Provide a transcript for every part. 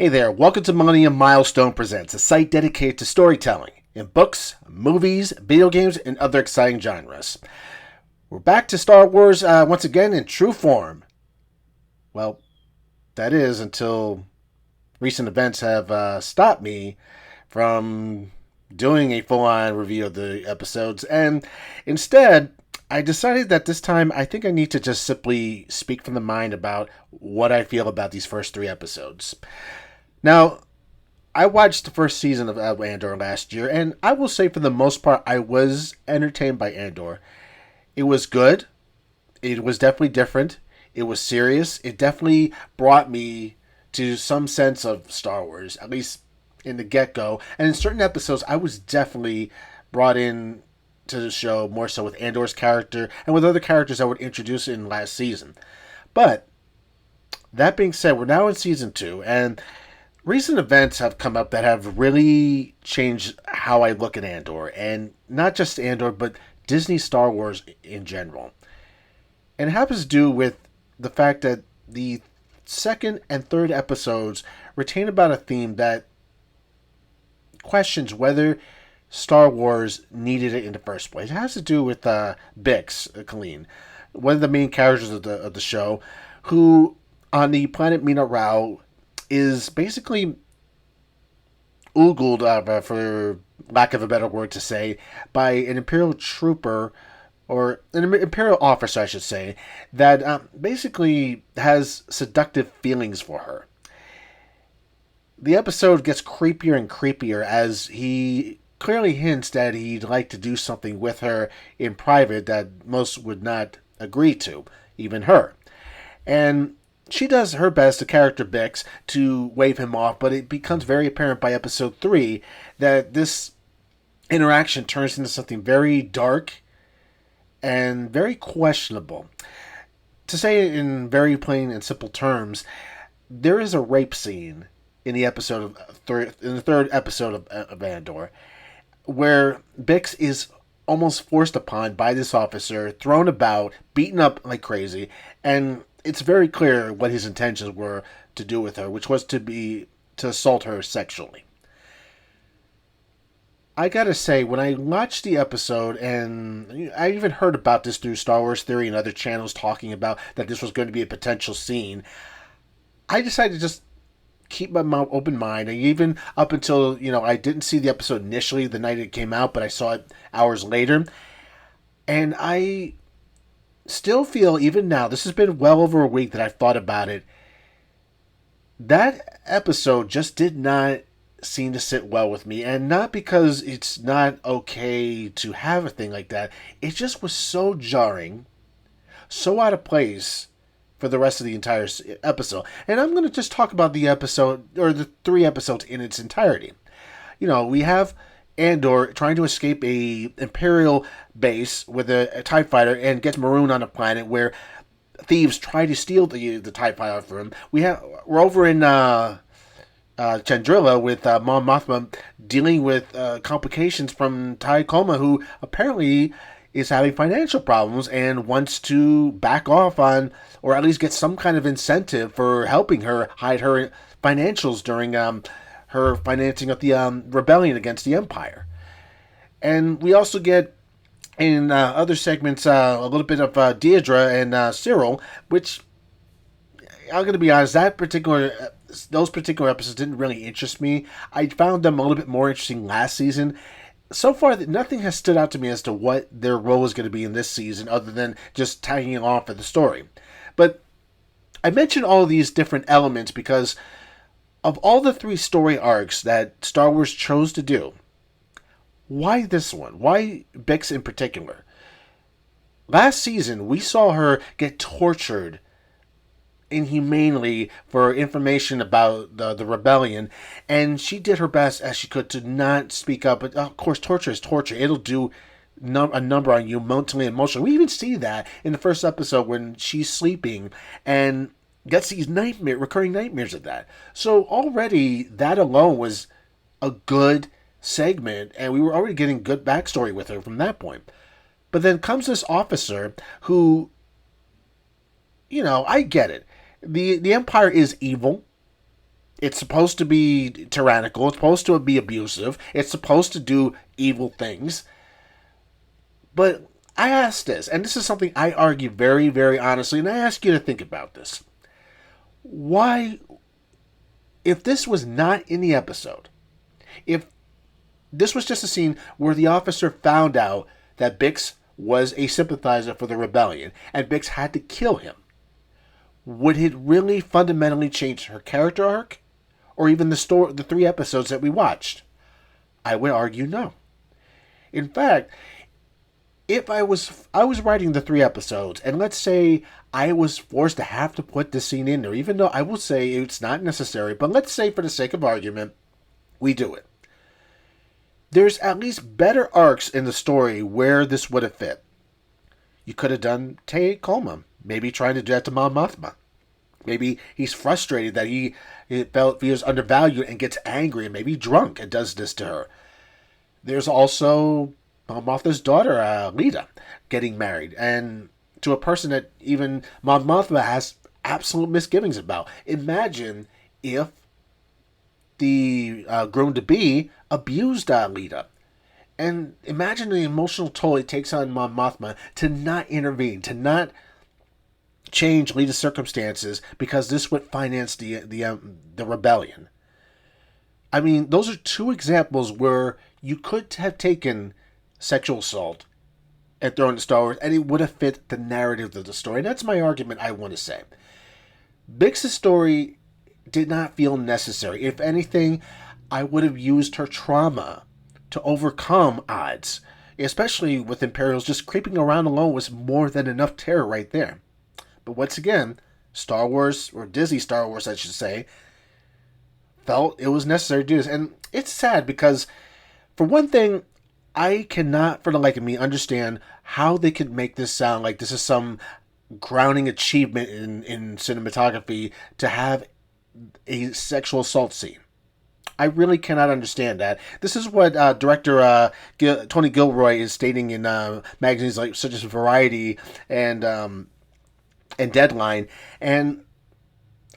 Hey there, welcome to Millennium.Milestone Presents, a site dedicated to storytelling in books, movies, video games, and other exciting genres. We're back to Star Wars once again in true form. Well, that is until recent events have stopped me from doing a full-on review of the episodes, and instead, I decided that this time I think I need to just simply speak from the mind about what I feel about these first three episodes. Now, I watched the first season of Andor last year, and I will say for the most part, I was entertained by Andor. It was good. It was definitely different. It was serious. It definitely brought me to some sense of Star Wars, at least in the get-go. And in certain episodes, I was definitely brought in to the show more so with Andor's character and with other characters that were introduced in last season. But that being said, we're now in season 2, and recent events have come up that have really changed how I look at Andor, and not just Andor, but Disney Star Wars in general. And it happens to do with the fact that the second and third episodes retain about a theme that questions whether Star Wars needed it in the first place. It has to do with Bix, Colleen, one of the main characters of the show, who on the planet Mina Rao is basically oogled, for lack of a better word to say, by an Imperial trooper, or an Imperial officer, I should say, that basically has seductive feelings for her. The episode gets creepier and creepier as he clearly hints that he'd like to do something with her in private that most would not agree to, even her. And she does her best, the character Bix, to wave him off, but it becomes very apparent by episode 3 that this interaction turns into something very dark and very questionable. To say it in very plain and simple terms, there is a rape scene in the third episode of Andor, where Bix is almost forced upon by this officer, thrown about, beaten up like crazy, and it's very clear what his intentions were to do with her, which was to assault her sexually. I gotta say, when I watched the episode, and I even heard about this through Star Wars Theory and other channels talking about that this was going to be a potential scene, I decided to just keep my open mind. And even up until, I didn't see the episode initially the night it came out, but I saw it hours later. And I still feel, even now, this has been well over a week that I've thought about it, that episode just did not seem to sit well with me. And not because it's not okay to have a thing like that. It just was so jarring, so out of place for the rest of the entire episode. And I'm going to just talk about the episode, or the 3 episodes in its entirety. We have Andor trying to escape a Imperial base with a TIE fighter and gets marooned on a planet where thieves try to steal the TIE fighter from him. We're over in Chandrilla with Mon Mothma dealing with complications from Tai Koma, who apparently is having financial problems and wants to back off on, or at least get some kind of incentive for helping her hide her financials during her financing of the rebellion against the Empire. And we also get, in other segments, a little bit of Deirdre and Cyril, which, I'm going to be honest, those particular episodes didn't really interest me. I found them a little bit more interesting last season. So far, nothing has stood out to me as to what their role is going to be in this season, other than just tagging along for the story. But I mention all of these different elements because of all the 3 story arcs that Star Wars chose to do, why this one? Why Bix in particular? Last season, we saw her get tortured inhumanely for information about the rebellion, and she did her best as she could to not speak up. But of course, torture is torture. It'll do a number on you mentally and emotionally. We even see that in the first episode when she's sleeping and gets these recurring nightmares of that. So already that alone was a good segment, and we were already getting good backstory with her from that point. But then comes this officer who, I get it. The Empire is evil. It's supposed to be tyrannical. It's supposed to be abusive. It's supposed to do evil things. But I ask this, and this is something I argue very, very honestly, and I ask you to think about this. Why, if this was not in the episode, if this was just a scene where the officer found out that Bix was a sympathizer for the rebellion and Bix had to kill him, would it really fundamentally change her character arc? Or even the 3 episodes that we watched? I would argue no. In fact, if I was writing the 3 episodes, and let's say I was forced to have to put this scene in there, even though I will say it's not necessary, but let's say for the sake of argument, we do it. There's at least better arcs in the story where this would have fit. You could have done Te Koma, maybe trying to do that to Mon Mothma. Maybe he's frustrated that he feels undervalued and gets angry and maybe drunk and does this to her. There's also Mon Mothma's daughter, Lita, getting married, and to a person that even Mon Mothma has absolute misgivings about. Imagine if the groom-to-be abused Lita. And imagine the emotional toll it takes on Mon Mothma to not intervene, to not change Lita's circumstances because this would finance the rebellion. I mean, those are 2 examples where you could have taken sexual assault and thrown in Star Wars, and it would have fit the narrative of the story. And that's my argument I want to say. Bix's story did not feel necessary. If anything, I would have used her trauma to overcome odds, especially with Imperials just creeping around alone was more than enough terror right there. But once again, Star Wars, or Disney Star Wars, I should say, felt it was necessary to do this. And it's sad because, for one thing, I cannot, for the life of me, understand how they could make this sound like this is some crowning achievement in cinematography to have a sexual assault scene. I really cannot understand that. This is what director Tony Gilroy is stating in magazines like such as Variety and Deadline, and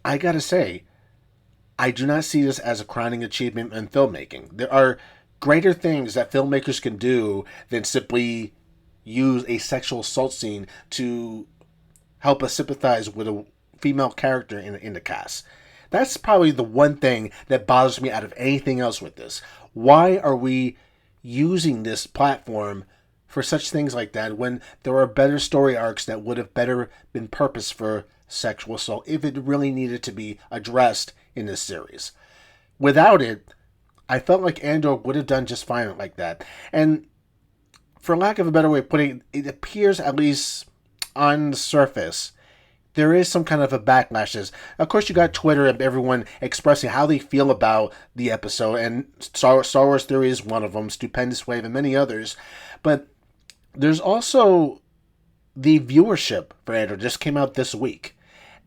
I gotta say, I do not see this as a crowning achievement in filmmaking. There are greater things that filmmakers can do than simply use a sexual assault scene to help us sympathize with a female character in the cast. That's probably the one thing that bothers me out of anything else with this. Why are we using this platform for such things like that when there are better story arcs that would have better been purposed for sexual assault if it really needed to be addressed in this series? Without it, I felt like Andor would have done just fine like that. And for lack of a better way of putting it, it appears, at least on the surface, there is some kind of a backlash. Of course, you got Twitter and everyone expressing how they feel about the episode, and Star Wars Theory is one of them, Stupendous Wave, and many others. But there's also the viewership for Andor just came out this week.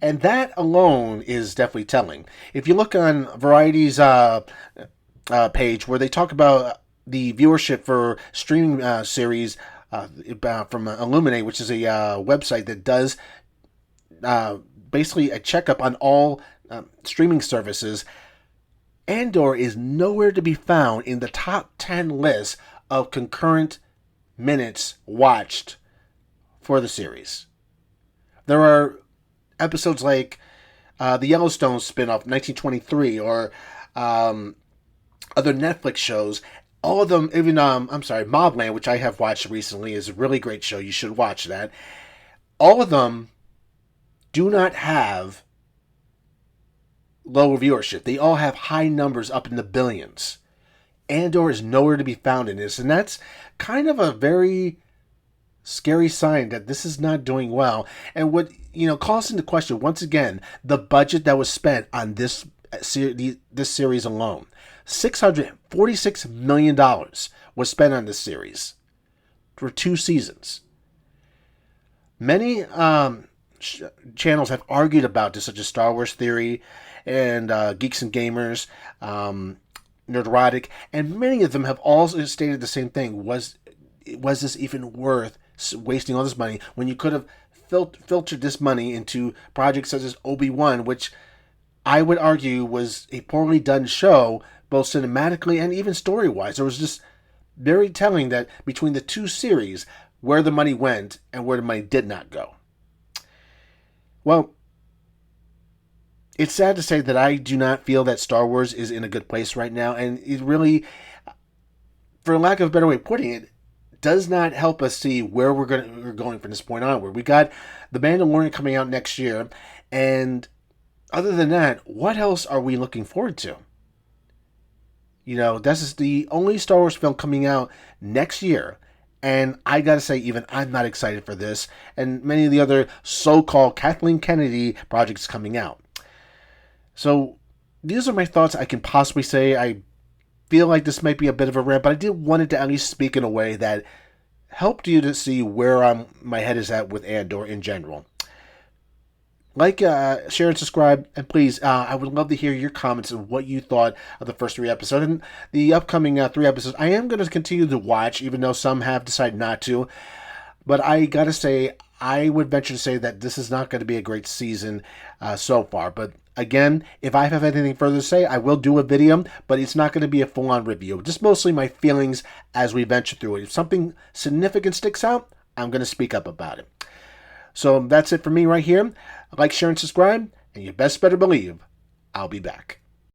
And that alone is definitely telling. If you look on Variety's page where they talk about the viewership for streaming series from Illuminate, which is a website that does basically a checkup on all streaming services, Andor is nowhere to be found in the top 10 list of concurrent minutes watched for the series. There are episodes like the Yellowstone spin-off 1923 or other Netflix shows. All of them, even Mobland, which I have watched recently, is a really great show. You should watch that. All of them do not have low viewership. They all have high numbers up in the billions. Andor is nowhere to be found in this, and that's kind of a very scary sign that this is not doing well. And what calls into question once again the budget that was spent on this series alone. $646 million was spent on this series for 2 seasons. Many channels have argued about this, such as Star Wars Theory and Geeks and Gamers, Nerdotic, and many of them have all stated the same thing. Was this even worth wasting all this money when you could have filtered this money into projects such as Obi-Wan, which I would argue was a poorly done show, both cinematically and even story wise. It was just very telling that between the two series, where the money went and where the money did not go. Well, it's sad to say that I do not feel that Star Wars is in a good place right now, and it really, for lack of a better way of putting it, does not help us see where we're going from this point onward. We got The Mandalorian coming out next year, and other than that, what else are we looking forward to? This is the only Star Wars film coming out next year. And I gotta say, even I'm not excited for this, and many of the other so-called Kathleen Kennedy projects coming out. So, these are my thoughts I can possibly say. I feel like this might be a bit of a rant, but I did wanted to at least speak in a way that helped you to see where my head is at with Andor in general. Like, share, and subscribe, and please, I would love to hear your comments on what you thought of the first 3 episodes. And the upcoming 3 episodes, I am going to continue to watch, even though some have decided not to. But I gotta say, I would venture to say that this is not going to be a great season so far. But again, if I have anything further to say, I will do a video, but it's not going to be a full-on review. Just mostly my feelings as we venture through it. If something significant sticks out, I'm going to speak up about it. So that's it for me right here. Like, share, and subscribe, and you best better believe I'll be back.